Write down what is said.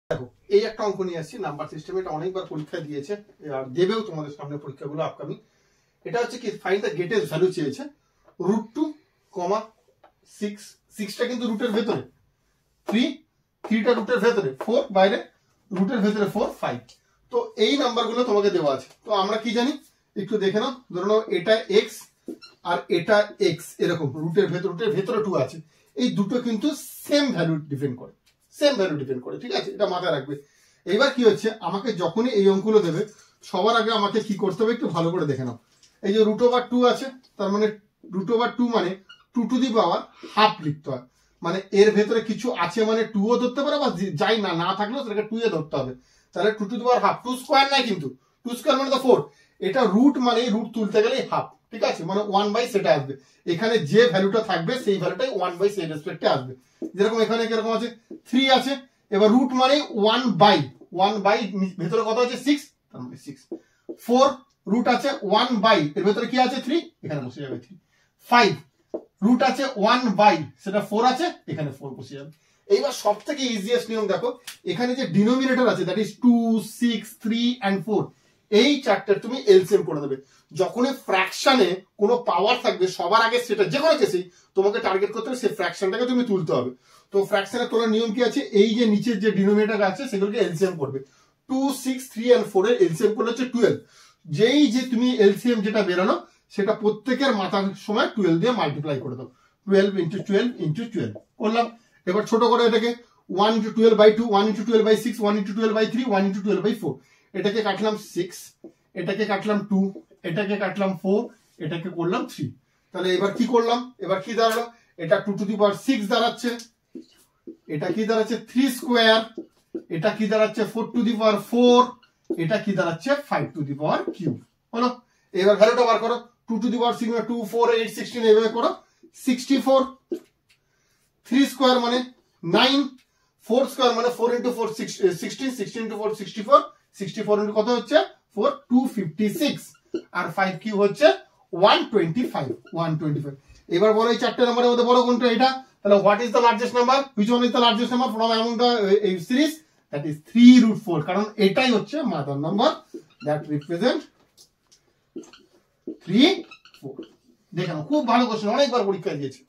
দেখো এই একটা অঙ্ক নিয়ে আসছি নাম্বার সিস্টেম, এটা অনেকবার পরীক্ষা দিয়েছে আর দেবেও তোমাদের সামনে পরীক্ষাগুলো আপকামিং। এটা হচ্ছে কি ফাইন্ড দ্য গ্রেটেস্ট ভ্যালু চেয়েছে, √2, 6, 6টা কিন্তু রুটের ভেতরে, 3টা রুটের ভেতরে, 4 বাইরে, রুটের ভেতরে 4, 5। তো এই নাম্বারগুলো তোমাকে দেওয়া আছে। তো আমরা কি জানি একটু দেখে নাও। ধরে নাও এটা x আর এটা x, এরকম রুটের ভেতরে 2 আছে। এই দুটো কিন্তু সেম ভ্যালু ডিপেন্ড করে, ঠিক আছে, এটা মাথায় রাখবে। এইবার কি হচ্ছে, আমাকে যখনই এই অঙ্কগুলো দেবে সবার আগে আমাকে কি করতে হবে একটু ভালো করে দেখে নাও। এই যে √2 আছে, তার মানে √2 মানে 2 টু দি পাওয়ার হাফ লিখতে হয়। মানে এর ভেতরে কিছু আছে মানে 2 ও ধরতে পারে, বা যাই না থাকলেও সেটাকে 2 এ ধরতে হবে। তাহলে 2 to the power half, 2 square নাই কিন্তু, 2 স্কয়ার মানে তো 4। এটা রুট মানে রুট তুলতে গেলে হাফ, ঠিক আছে, মানে 1/, সেটা আসবে। এখানে যে ভ্যালুটা থাকবে সেই ভ্যালুটাই 1/, সেই রেসপেক্টে আসবে। যেরকম এখানে কিরকম আছে, 3 আছে। এবার রুট মানে 1/, ভেতরে কত আছে 6, তার মানে 6। 4 রুট আছে 1/, এর ভেতরে কি আছে 3, এখানে বসে যাবে 3। 5 রুট আছে 1/, সেটা 4 আছে, এখানে 4 বসে যাবে। এইবার সবথেকে ইজিয়েস্ট নিয়ম দেখো, এখানে যে ডিনোমিনেটর আছে দ্যাট ইজ 2, 6, 3 এন্ড 4, এই চারটার তুমি এলসিএম করে দেবে। যখনই ফ্র্যাকশনে কোনো পাওয়ার থাকবে সবার আগে সেটা যে কোনো কেসেই তোমাকে টার্গেট করতে হবে, সেই ফ্র্যাকশনটাকে তুমি তুলতে হবে। তো ফ্র্যাকশনে তোলার নিয়ম কি আছে, এই যে নিচের যে ডিনোমিনেটর আছে সেগুলোকে এলসিএম করবে। 2, 6, 3 এন্ড 4 এর এলসিএম করলে হচ্ছে 12। যেই যে তুমি এলসিএম যেটা বেরোনো সেটা প্রত্যেকের মাথার সময় 12 দিয়ে মাল্টিপ্লাই করে দাও। 12 × 12 × 12 করলাম। এবার ছোট করে এটাকে 1 × 12/2, 1 × 12/6, 1 × 12/3, 1 × 12/4। এটাকে কাটলাম 6, এটাকে কাটলাম 2, এটাকে কাটলাম 4, এটাকে করলাম 3। তাহলে এবার কি করলাম, এবার কি দাঁড়ালো, এটা 2 টু দি পাওয়ার 6 দাঁড়াচ্ছে, এটা কি দাঁড়াচ্ছে 3 স্কয়ার, এটা কি দাঁড়াচ্ছে 4 টু দি পাওয়ার 4, এটা কি দাঁড়াচ্ছে 5 টু দি পাওয়ার কিউব। হলো, এবার ভ্যালুটা বার করো। 2 টু দি পাওয়ার 6 মানে 2, 4, 8, 16, এভাবে করো। 64, 3 স্কয়ার মানে 9, 4 স্কয়ার মানে 4 × 4 16, 16 × 4 64, 64 × কত হচ্ছে 4, 256, আর 5 কিউব হচ্ছে 125। এবার বলো এই চারটে নাম্বারের মধ্যে বড় কোনটা, এটা। তাহলে what is the largest number, which one is the largest number from among the series, that is 3√4, কারণ এটাই হচ্ছে মাদার নাম্বার দ্যাট রিপ্রেজেন্ট 3, 4। দেখো খুব ভালো কোশ্চেন, অনেকবার পরীক্ষা দিয়েছে।